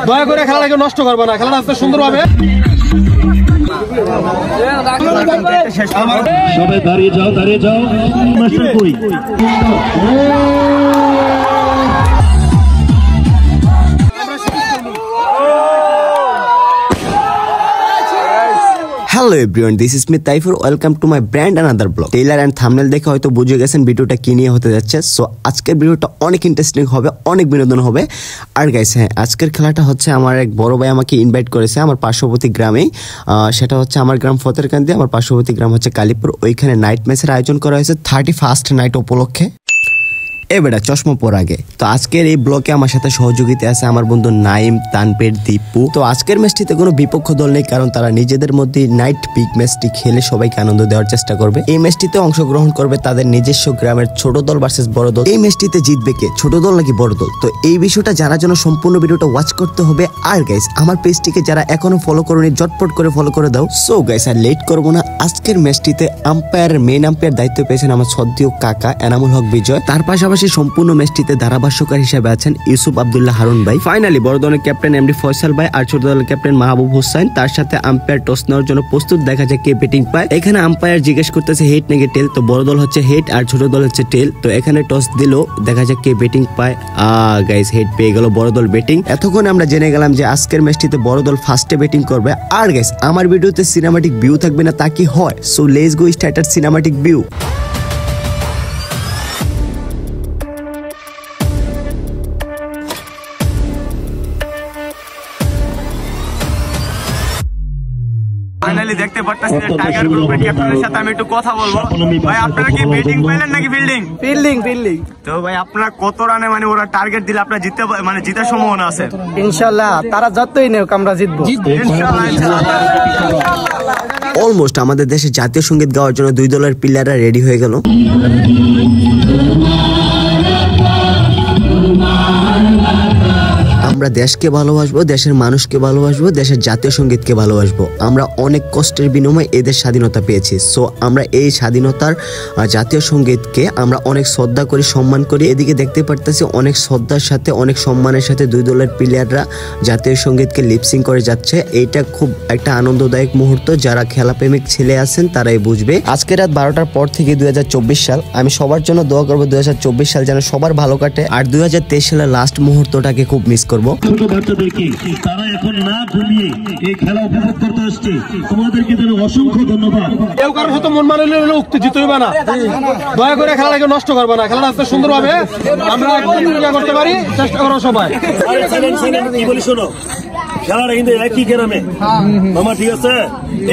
দয়া করে খেলাটাকে নষ্ট করবে না, খেলাটা আজকে সুন্দর হবে। সবাই দাঁড়িয়ে যাও, দাঁড়িয়ে যাও। মাস্টার কই? Hello everyone, this is me Taifur. Welcome to my brand another blog. Trailer and thumbnail দেখে হয়তো বুঝে গেছেন ভিডিওটা কি নিয়ে হতে যাচ্ছে। সো আজকের ভিডিওটা অনেক ইন্টারেস্টিং হবে, অনেক বিনোদন হবে। আর গাইস হ্যাঁ, আজকের খেলাটা হচ্ছে আমার এক বড় ভাই আমাকে ইনভাইট করেছে আমার পার্শ্ববর্তী গ্রামেই। সেটা হচ্ছে আমার গ্রাম ফতেরকান্দি, আমার পার্শ্ববর্তী গ্রাম হচ্ছে কালীপুর। ওইখানে নাইট ম্যাচের আয়োজন করা হয়েছে 31st নাইট উপলক্ষে। বেটা চশমা পর আগে তো আজকের এই ব্লকে আমার সাথে সহযোগিতা আছে আমার বন্ধু নাইম, তানপের, দীপু। তো আজকের ম্যাচটিতে কোনো বিপক্ষ দল নেই, কারণ তারা নিজেদের মধ্যে নাইট পিক ম্যাচটি খেলে সবাইকে আনন্দ দেওয়ার চেষ্টা করবে। এই ম্যাচটিতে অংশগ্রহণ করবে তাদের নিজস্ব গ্রামের ছোট দল ভার্সেস বড় দল। এই ম্যাচটিতে জিতবে কে, ছোট দল নাকি বড় দল? তো এই বিষয়টা জানার জন্য সম্পূর্ণ ভিডিওটা ওয়াচ করতে হবে। আর গাইস আমার পেজটিকে যারা এখনো ফলো করোনি ঝটপট করে ফলো করে দাও। সো গাইস আর লেট করবো না, আজকের ম্যাচটিতে আম্পায়ারের মেইন আম্পায়ার দায়িত্ব পেয়েছেন আমার সদ্য কাকা এনামুল হক বিজয়। তার পাশাপাশি সম্পূর্ণ ম্যাচটিতে ধারাভাষ্যকার হিসেবে আছেন ইউসুফ আব্দুল্লাহ হারুন ভাই। ফাইনালি বড় দলের ক্যাপ্টেন এমডি ফয়সাল ভাই আর ছোট দলের ক্যাপ্টেন মাহবুব হোসেন। তার সাথে আম্পায়ার টস নেওয়ার জন্য প্রস্তুত। দেখা যায় কে ব্যাটিং পায়। এখানে আম্পায়ার জিজ্ঞেস করতেছে হেড নাকি টেল। তো বড় দল হচ্ছে হেড আর ছোট দল হচ্ছে টেল। তো এখানে টস দিল, দেখা যায় কে ব্যাটিং পায়। গাইস হেড পেয়ে গেল, বড় দল ব্যাটিং। এতক্ষণ আমরা জেনে গেলাম যে আজকের ম্যাচটিতে বড় দল ফার্স্টে ব্যাটিং করবে। আর গাইস আমার ভিডিওতে সিনেমাটিক ভিউ থাকবে না তা কি হয়? So let's go start at cinematic view. Finally দেখতে পারতেছি যে টাইগার গ্রুপের ক্যাপ্টেনের সাথে আমি একটু কথা বলবো। ভাই আপনারা কি ব্যাটিং পাইলেন নাকি ফিল্ডিং? ফিল্ডিং। তো ভাই আপনারা কত রানে মানে ওরা টার্গেট দিলে আপনারা জিততে মানে জিতার সম্ভাবনা আছে? ইনশাআল্লাহ তারা যতই নেক আমরা জিতবো ইনশাআল্লাহ। অলমোস্ট আমাদের দেশে জাতীয় সঙ্গীত গাওয়ার জন্য দুই দলের প্লেয়াররা রেডি হয়ে গেল। আমরা দেশকে ভালোবাসবো, দেশের মানুষকে ভালোবাসবো, দেশের জাতীয় সঙ্গীতকে ভালোবাসবো। আমরা অনেক কষ্টের বিনিময়ে এদের স্বাধীনতা পেয়েছি। সো আমরা এই স্বাধীনতার জাতীয় সঙ্গীতকে আমরা অনেক শ্রদ্ধা করি, সম্মান করি। এদিকে দেখতে পারতেছি অনেক শ্রদ্ধার সাথে অনেক সম্মানের সাথে দুই দলের প্লেয়াররা জাতীয় সঙ্গীতকে লিপসিং করে যাচ্ছে। এইটা খুব একটা আনন্দদায়ক মুহূর্ত। যারা খেলাপ্রেমিক ছেলে আছেন তারাই বুঝবে। আজকে রাত 12টার পর থেকে 2024 সাল, আমি সবার জন্য দোয়া করবো 2024 সাল যেন সবার ভালো কাটে। আর 2023 সালের লাস্ট মুহূর্তটাকে খুব মিস করবো। ছোট বাচ্চাদেরকে তারা এখন না ঘুমিয়ে এই খেলা উপভোগ করতে আসছে, তোমাদেরকে যেন অসংখ্য ধন্যবাদ। কেউ কারোর সাথে মন মানিয়ে উত্তেজিত হইবা না, দয়া করে খেলাটাকে নষ্ট করবে না, খেলাটা আজকে সুন্দর হবে। আমরা করতে পারি, চেষ্টা করো সবাই। কি বলি শোনো, খেলাটা কিন্তু একই গ্রামে মামা, ঠিক আছে?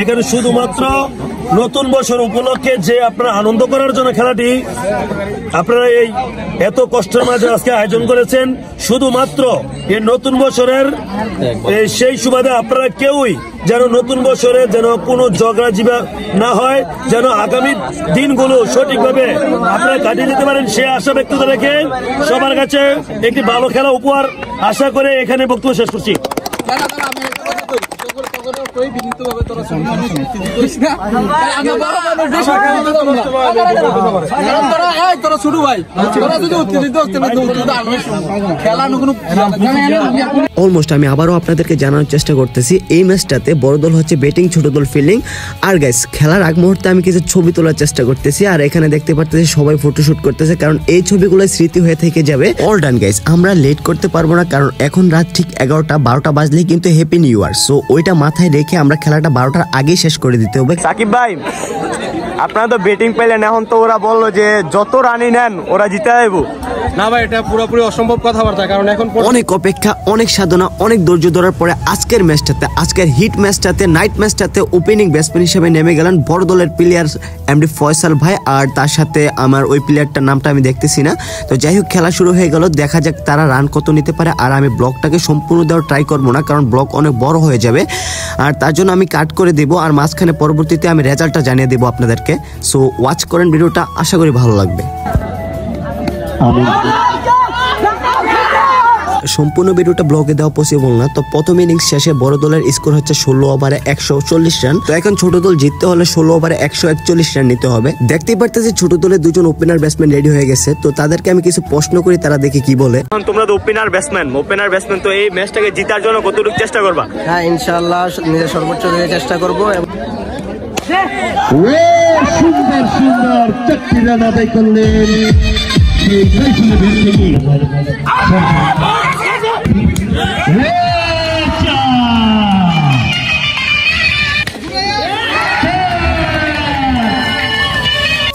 এখানে শুধুমাত্র নতুন বছর উপলক্ষে যে আপনারা আনন্দ করার জন্য খেলাটি আপনারা এই এত কষ্টের মাঝে আজকে আয়োজন করেছেন, শুধুমাত্র এই নতুন বছরের সেই সুবাদে আপনারা কেউই যেন নতুন বছরে যেন কোনো ঝগড়াঝাটি না হয়, যেন আগামী দিনগুলো সঠিকভাবে আপনারা কাটিয়ে দিতে পারেন সে আশা ব্যক্ত রেখে সবার কাছে একটি ভালো খেলা উপহার আশা করে এখানে বক্তব্য শেষ করছি। অলমোস্ট আমি আবারও আপনাদেরকে জানানোর চেষ্টা করতেছি এই ম্যাচটাতে বড় দল হচ্ছে ব্যাটিং, ছোট দল ফিল্ডিং। আর গাইস খেলার আগ মুহূর্তে আমি কিছু ছবি তোলার চেষ্টা করতেছি। আর এখানে দেখতে পারতেছি সবাই ফটোশুট করতেছে, কারণ এই ছবিগুলো স্মৃতি হয়ে থেকে যাবে। অল ডান গাইস, আমরা লেট করতে পারবো না, কারণ এখন রাত ঠিক 11টা 12টা বাজলেই কিন্তু হ্যাপি নিউ ইয়ার। সো ওইটা মাথায় রেখে আমরা খেলাটা 12টার আগেই শেষ করে দিতে হবে। সাকিব ভাই আপনারা তো ব্যাটিং পেলেন, এখন তো ওরা বললো যে যত রানই নেন ওরা জিতে যাবো। না ভাই, এটা পুরোপুরি অসম্ভব কথাবার্তা, কারণ এখন অনেক অপেক্ষা, অনেক সাধনা, অনেক ধৈর্য ধরার পরে আজকের ম্যাচটাতে, আজকের হিট ম্যাচটাতে, নাইট ম্যাচটাতে ওপেনিং ব্যাটসম্যান হিসেবে নেমে গেলেন বড় দলের প্লেয়ার এমডি ফয়সাল ভাই। আর তার সাথে আমার ওই প্লেয়ারটার নামটা আমি দেখতেছি না। তো যাই হোক, খেলা শুরু হয়ে গেল, দেখা যাক তারা রান কত নিতে পারে। আর আমি ব্লকটাকে সম্পূর্ণ দেওয়ার ট্রাই করবো না, কারণ ব্লক অনেক বড় হয়ে যাবে। আর তার জন্য আমি কাট করে দেবো, আর মাঝখানে পরবর্তীতে আমি রেজাল্টটা জানিয়ে দেবো আপনাদেরকে। সো ওয়াচ করেন ভিডিওটা, আশা করি ভালো লাগবে। সম্পূর্ণ ভিডিওটা ব্লগে দেওয়া পসিবল না। তো প্রথম ইনিংস শেষে বড় দলের স্কোর হচ্ছে 16 ওভারে 140 রান। তো এখন ছোট দল জিততে হলে 16 ওভারে 141 রান নিতে হবে। দেখতেই পারতেছি ছোট দলের দুজন ওপেনার ব্যাটসম্যান রেডি হয়ে গেছে। তো তাদেরকে আমি কিছু প্রশ্ন করি, তারা দেখি কি বলে। তোমরা তো ওপেনার ব্যাটসম্যান, তো এই ম্যাচটাকে জিতার জন্য কতটুকু চেষ্টা করবা? হ্যাঁ, ইনশাআল্লাহ নিজের সর্বোচ্চ দিয়ে চেষ্টা করবো। সুন্দর সুন্দর 4টি রান আদায় করলেন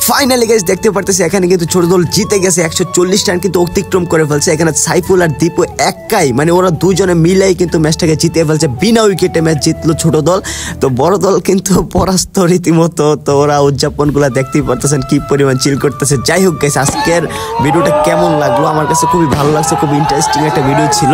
ফাইনালি গাইস দেখতে পারতেছি এখানে কিন্তু ছোট দল জিতে গেছে, 140 রান কিন্তু অতিক্রম করে ফেলছে। এখানে সাইফুল আর দীপু একাই, মানে ওরা দুজনে মিলাই কিন্তু ম্যাচটাকে জিতে ফেলছে, বিনা উইকেটে ম্যাচ জিতলো ছোট দল। তো বড় দল কিন্তু পরাস্ত রীতিমতো। তো ওরা উদযাপন গুলা দেখতেই পারতেছেন কি পরিমাণ চিল করতেছে। যাই হোক গাইস, আজকের ভিডিওটা কেমন লাগলো? আমার কাছে খুবই ভালো লাগছে, খুব ইন্টারেস্টিং একটা ভিডিও ছিল।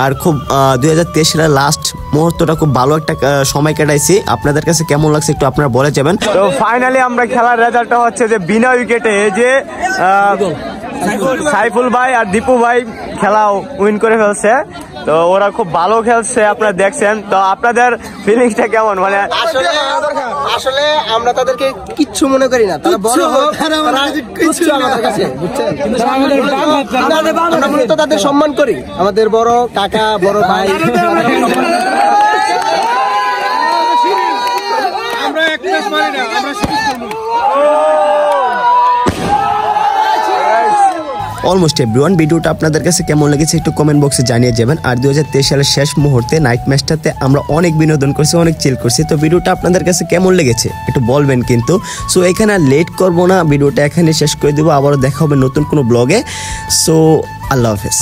আর খুব 2023 সালের লাস্ট মুহূর্তটা খুব ভালো একটা সময় কাটাইছি। আপনাদের কাছে কেমন লাগছে একটু আপনারা বলে যাবেন। তো ফাইনালি আমরা খেলার রেজাল্টটা হচ্ছে যে বিনা উইকেটে যে সাইফুল ভাই আর দীপু ভাই খেলা উইন করে ফেলছে। তো ওরা খুব ভালো খেলছে, আপনারা দেখছেন। তো আপনাদের ফিলিংসটা কেমন? মানে আসলে আমরা তাদেরকে কিচ্ছু মনে করি না, তারা বড় হোক কিচ্ছু আমাদের কাছে, বুঝছেন? আমরা মূলত তাদের সম্মান করি, আমাদের বড় কাকা, বড় ভাই। আমরা এক ম্যাচ মারি না, আমরা অলমোস্ট এভরিওয়ান, ভিডিওটা আপনাদের কাছে কেমন লেগেছে একটু কমেন্ট বক্সে জানিয়ে যাবেন। আর 2023 সালের শেষ মুহূর্তে নাইট ম্যাচটাতে আমরা অনেক বিনোদন করছি, অনেক চিল করছি। তো ভিডিওটা আপনাদের কাছে কেমন লেগেছে একটু বলবেন কিন্তু। সো এখানে আর লেট করবো না, ভিডিওটা এখানে শেষ করে দেবো। আবারও দেখা হবে নতুন কোনো ব্লগে। সো আল্লাহ হাফেজ।